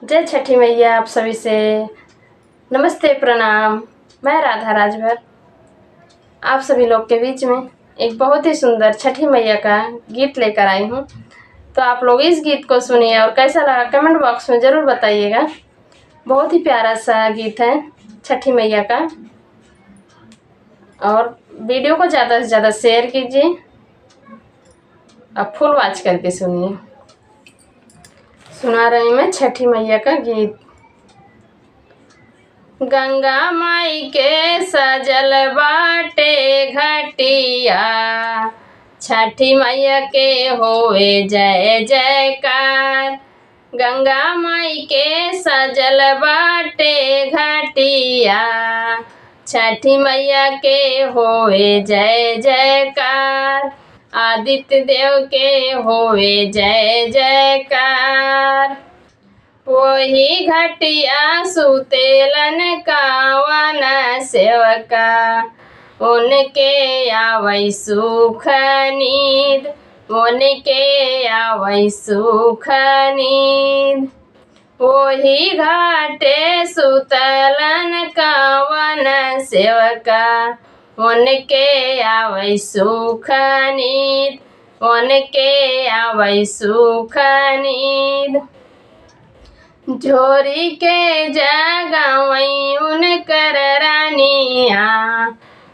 जय छठी मैया। आप सभी से नमस्ते प्रणाम। मैं राधा राजभर आप सभी लोग के बीच में एक बहुत ही सुंदर छठी मैया का गीत लेकर आई हूँ। तो आप लोग इस गीत को सुनिए और कैसा लगा कमेंट बॉक्स में ज़रूर बताइएगा। बहुत ही प्यारा सा गीत है छठी मैया का। और वीडियो को ज़्यादा से ज़्यादा शेयर कीजिए। अब फुल वॉच करके सुनिए। सुना रही मैं छठी मैया का गीत। गंगा माई के सजल बाटे घटिया, छठी मैया के होए जय जयकार। गंगा माई के सजल बाटे घटिया, छठी मैया के होए जय जयकार। आदित्य देव के होए जय जयकार। वही घटिया सुतेलन कावन सेवका, उनके आवै सुख नींद, उनके आवै सुख नींद। वही घाटे सुतलन कावन सेवका, उनके आवै सुख नींद, उनके आवै सुख नींद। झोरी के जगावई उनकर रानिया,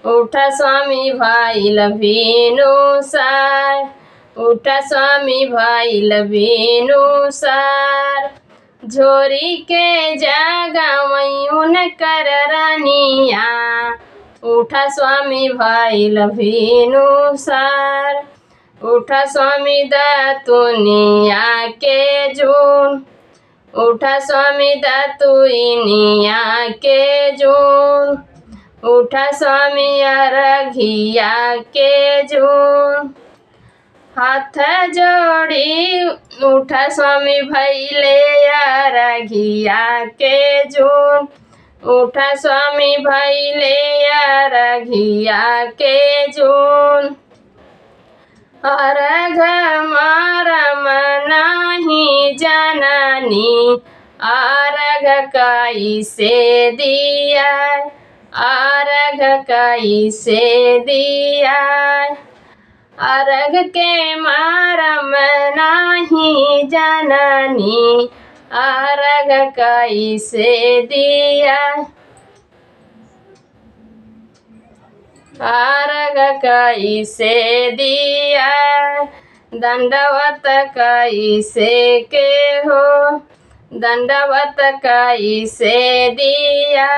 उठा स्वामी भइल भिनुसार, उठा स्वामी भइल भिनुसार। झोरी के जगावई उनकर रानिया, उठा स्वामी भइल भिनुसार। उठा स्वामी दतुनिया के जून, उठा स्वामी दतुनिया के जून। उठा स्वामी अरघिया के जून। हाथ जोड़ी उठा स्वामी भइले अरघिया के जून। उठा स्वामी भइले अरघिया के जून। अर्घ मरम नाही जननी, अर्घ कैसे दिया, अर्घ कैसे दिया। अर्घ के मरम नाही जननी, अर्घ कैसे दिया, अर्घ कैसे दिया। दंडवत कैसे के हो, दंडवत कैसे दिया,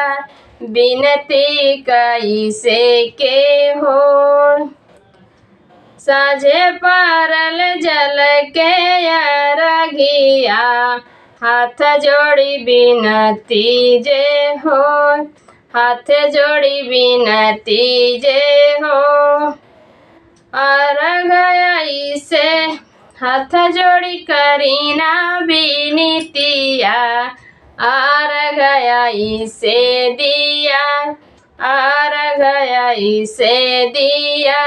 विनती कैसे के हो। साझे परल जल के अरघिया, हाथ जोड़ी विनती जे हो, हाथ जोड़ी विनती जे हो। अर्घ ऐसे हाथ जोड़ी करीना विनतिया, अर्घ ऐसे दिया, अर्घ ऐसे दिया।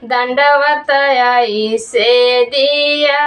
दंडवत ऐसे दिया।